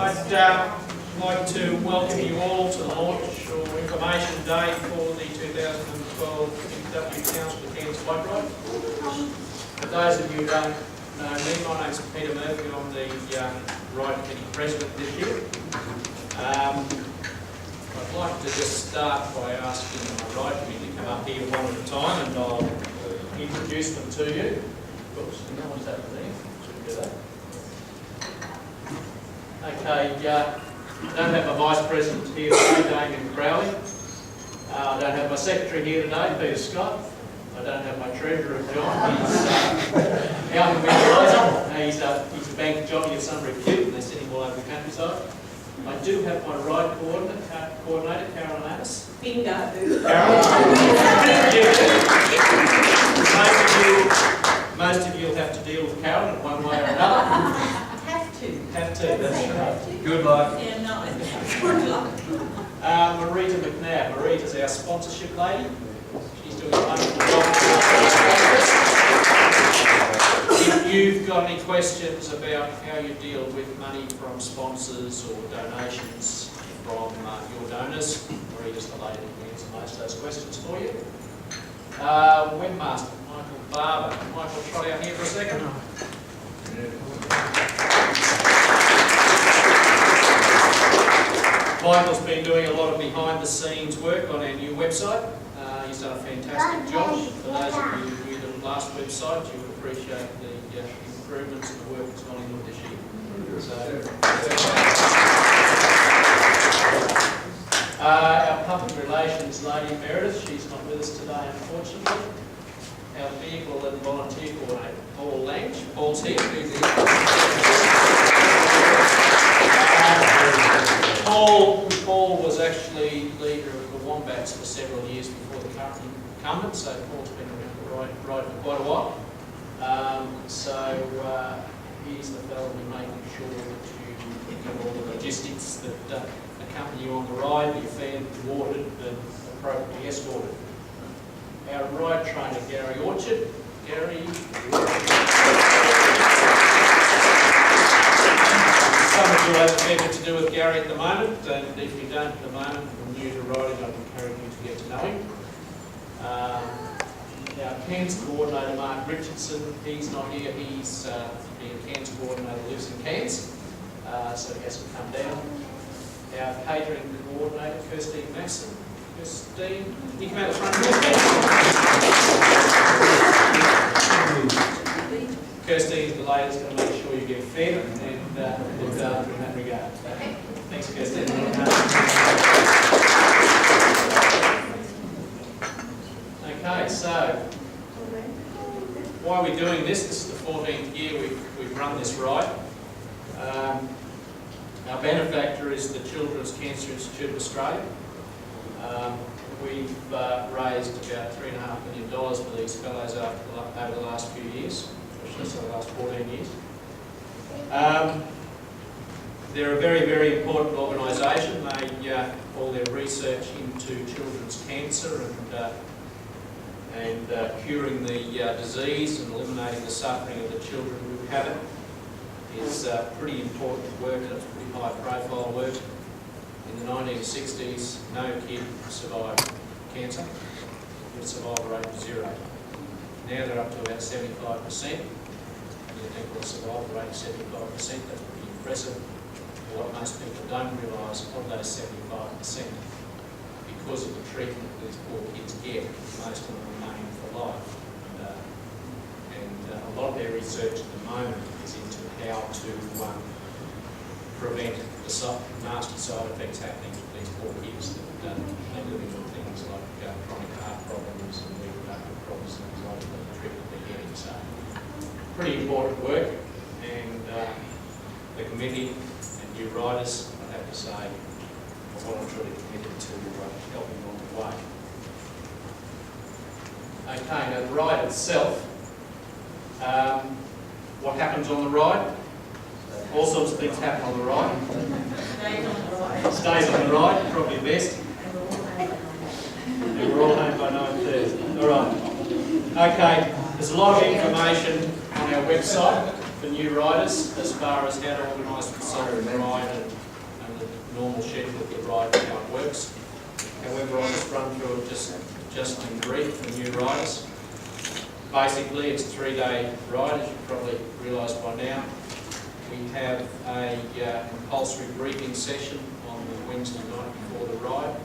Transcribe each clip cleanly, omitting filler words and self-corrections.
I'd like to welcome you all to the launch or information day for the 2012 MW Townsville Cairns Flood Ride. For those of you who don't know me, my name's Peter Murphy. I'm the Ride Committee President this year. I'd like to just start by asking my Ride Committee to come up here one at a time and I'll introduce them to you. Oops, no one's over there. Shouldn't do that. Okay, I don't have my Vice President here today, Damien Crowley. I don't have my Secretary here today, Peter Scott. I don't have my Treasurer, John. He's out in Winterlaser. He's a bank jockey at Sunbury Cute, and they're sitting all over the countryside. I do have my ride coordinator, Carolyn Addis. Bingo. Carolyn. Most of you will have to deal with Carolyn in one way or another. Have to, that's right. Good luck. Yeah, no. Good luck. Marita McNabb. Marita's our sponsorship lady. She's doing a wonderful job. If you've got any questions about how you deal with money from sponsors or donations from your donors, Marita's the lady that can answer most of those questions for you. Webmaster, Michael Barber. Michael, trot out here for a second. Michael's been doing a lot of behind-the-scenes work on our new website. He's done a fantastic job. For those of you who viewed the last website, you would appreciate the improvements and the work that's gone into this year. Our public relations lady Meredith, she's not with us today, unfortunately. Our vehicle and volunteer coordinator, Paul Lange. Paul's here. Paul was actually leader of the Wombats for several years before the current incumbent, so Paul's been around the ride for quite a while. He's the fellow who's making sure that you get all the logistics that accompany you on the ride, you're fed, watered, and appropriately escorted. Our ride trainer, Gary Orchard. Gary. Some of you have a fair bit to do with Gary at the moment, and if you don't at the moment, you're new to riding, I'd encourage you to get to know him. Our Cairns coordinator, Mark Richardson, he's not here. He's being a Cairns coordinator, lives in Cairns, so he hasn't come down. Our catering coordinator, Kirstine Maxson. Kirstine, can you come out the front here? Kirstine's the lady that's going to make sure you get fed and looked after in that regard. Thanks, Kirstine. Okay, so why are we doing this? This is the 14th year we've run this ride. Our benefactor is the Children's Cancer Institute of Australia. We've raised about $3.5 million for these fellows over the last few years, especially the last 14 years. They're a very, very important organisation. They all their research into children's cancer and curing the disease and eliminating the suffering of the children who have it is pretty important work, and it's pretty high profile work. In the 1960s, no kid survived cancer. The survival rate was 0. Now they're up to about 75%. The equal survival rate is 75%. That's pretty impressive. What most people don't realise, of those 75%, because of the treatment these poor kids get, most of them remain for life. And a lot of their research at the moment is into how to prevent the nasty side effects happening to these poor kids that they live with things like chronic heart problems and reproductive problems and things like that, the treatment they're getting. So, pretty important work, and the committee and new riders, I have to say, are voluntarily committed to helping along the way. Okay, now the ride itself, what happens on the ride? All sorts of things happen on the ride. Stays on the ride, probably best. And we're all home by 9:30. All right. Okay, there's a lot of information on our website. for new riders as far as how to organise the ride and the normal schedule of the ride and how it works. However, I'll just run through it just in brief for new riders. Basically, it's a 3-day ride, as you probably realise by now. We have a compulsory briefing session on the Wednesday night before the ride.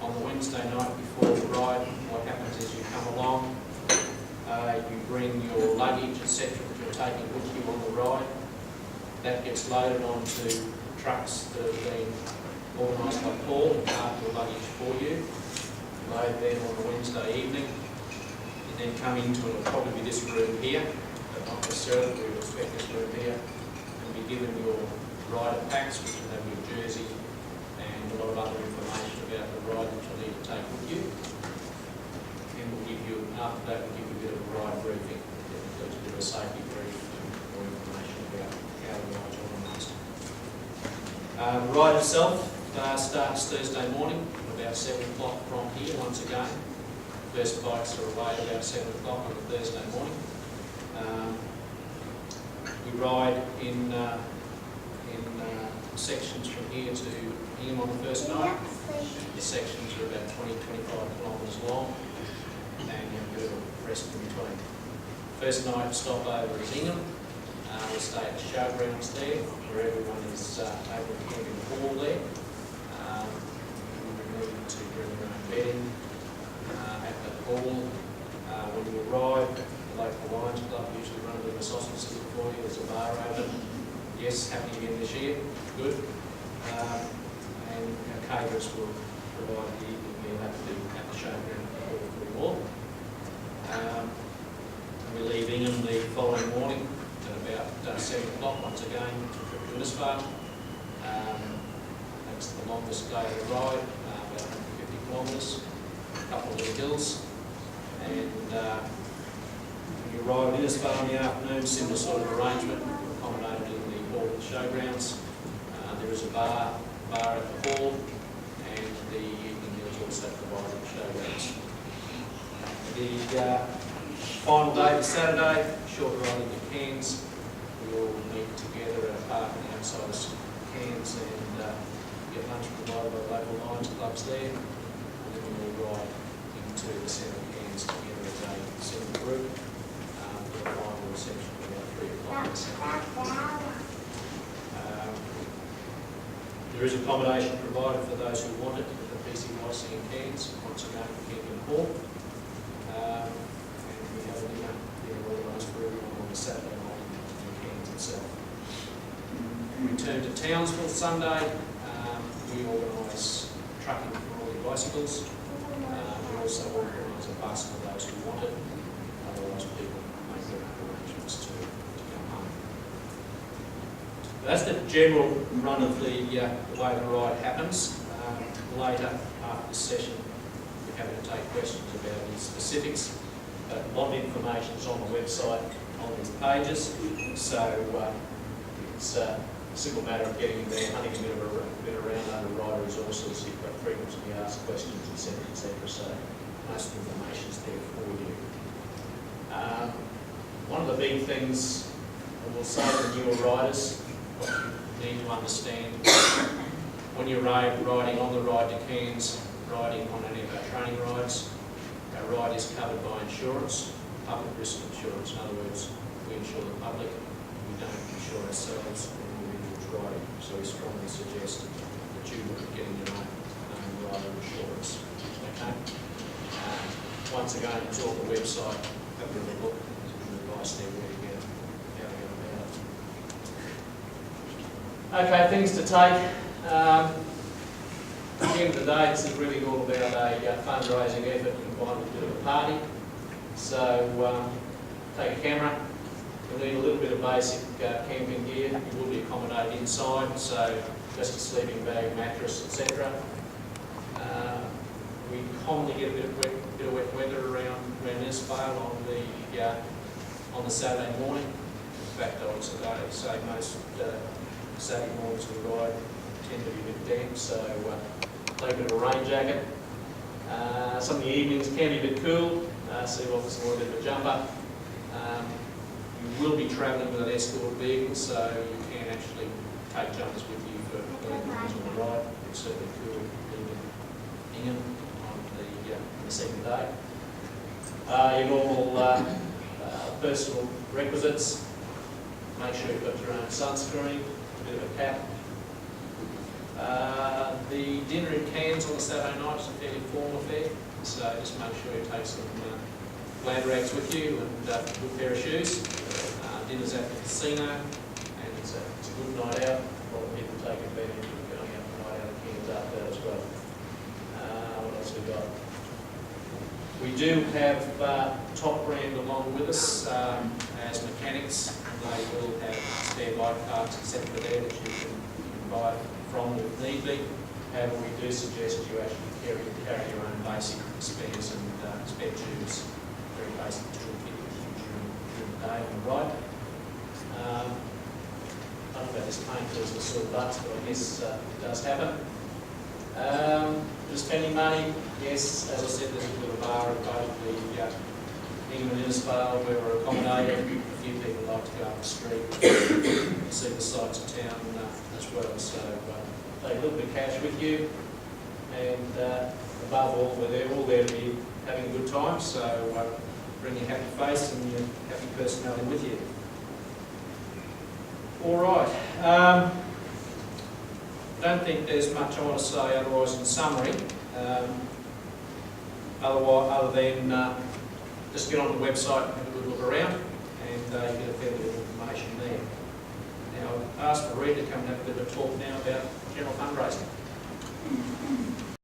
On the Wednesday night before the ride, what happens is you come along, you bring your luggage, etc., that you're taking with you on the ride. That gets loaded onto trucks that have been organised by Paul and park your luggage for you. Load them on the Wednesday evening. You then come into it, it'll probably be this room here, but not necessarily, we would expect this room here. You'll be given your rider packs, which will have your jersey and a lot of other information about the ride that you'll need to take with you. And we'll give you, after that, we'll give you a bit of a ride briefing. That includes a bit of a safety brief and more information about how the ride's organised. The ride itself starts Thursday morning at about 7 o'clock from here once again. First bikes are away about 7 o'clock on the Thursday morning. We ride in sections from here to Ingham on the first night. The sections are about 20-25 kilometres long, and you have a bit of a rest in between. First night stop over is Ingham. We stay at the showgrounds there, where everyone is able to camp in the hall there. We need to bring your own bedding at the hall. When you arrive, the local Lions Club usually run a bit of a sausage stick for you. There's a bar open. Yes, happening again this year. Good. And our caterers will provide the evening meal at the showground for you all. We leave Ingham the following morning at about 7 o'clock once again to Innisfail. That's the longest day of the ride, about 150 kilometres, a couple of little hills. And when you arrive in Innisfail in the afternoon, similar sort of arrangement, accommodated in the hall at the showgrounds. There is a bar at the hall, and the evening meal is also provided at the showgrounds. The final day is Saturday, short ride into Cairns. We all meet together at a park outside of Cairns and get lunch provided by local Lions clubs there. And then we all ride into the centre of Cairns together as a single group for a final reception about 3 o'clock. There is accommodation provided for those who want it at the PCYC in Cairns, once again for Camping Hall. And we have a dinner organised for everyone on the Saturday night in Cairns itself. We return to Townsville Sunday. We organise trucking for all the bicycles. We also organise a bus for those who want it. Otherwise, people make their arrangements to come home. That's the general run of the way the ride happens. Later, after this session, we're happy to take questions about the specifics. But a lot of information is on the website on these pages, so it's a simple matter of getting there, hunting a bit around under rider resources. You've got frequently asked questions, etc., etc. So most information is there for you. One of the big things I will say to newer riders, what you need to understand when you're riding on the ride to Cairns, riding on any of our training rides, our ride is covered by insurance, public risk insurance. In other words, we insure the public, we don't insure ourselves or individuals riding. So we strongly suggest that you look at getting your own rider insurance. Okay? Once again, it's all on the website. Have a little look. There's some advice there where you get how to go about it. Okay, things to take. At the end of the day, this is really all about a fundraising effort combined with a bit of a party. So take a camera. You'll need a little bit of basic camping gear. You will be accommodated inside, so just a sleeping bag, mattress, etc. We commonly get a bit of wet weather around Innisfail on the Saturday morning. In fact, I would say most Saturday mornings we ride tend to be a bit damp, so take a bit of a rain jacket. Some of the evenings can be a bit cool, so you obviously want a bit of a jumper. You will be travelling with an escort vehicle, so you can actually take jumpers with you for collections on the ride. It's certainly cool leaving Ingham on the second day. Your normal personal requisites. Make sure you've got your own sunscreen, a bit of a cap. The dinner in Cairns on a Saturday night is a fairly formal affair, so just make sure you take some glad rags with you and a good pair of shoes. Dinner's at the casino, and it's a good night out. A lot of people take advantage of going out the night out of Cairns after that as well. What else we got? We do have Top Brand along with us as mechanics. They will have spare bike parts except for there that you can buy from if need be. However, we do suggest you actually carry your own basic spares and spare tubes, very basic tool kit during the day on the ride. I don't know about this pain feels a sore butt, but I guess it does happen. Just spending money, yes, as I said, there's a bit of a bar at both the Ingham and Innisfail where we're accommodated. A few people like to go up the street and see the sights of town as well. So take a little bit of cash with you, and above all, we're all there to be having a good time. So bring your happy face and your happy personality with you. All right. Don't think there's much I want to say otherwise in summary. Other than just get on the website and have a good look around, and you get a fair bit of information there. Now, I've asked for Rita to come and have a bit of a talk now about general fundraising.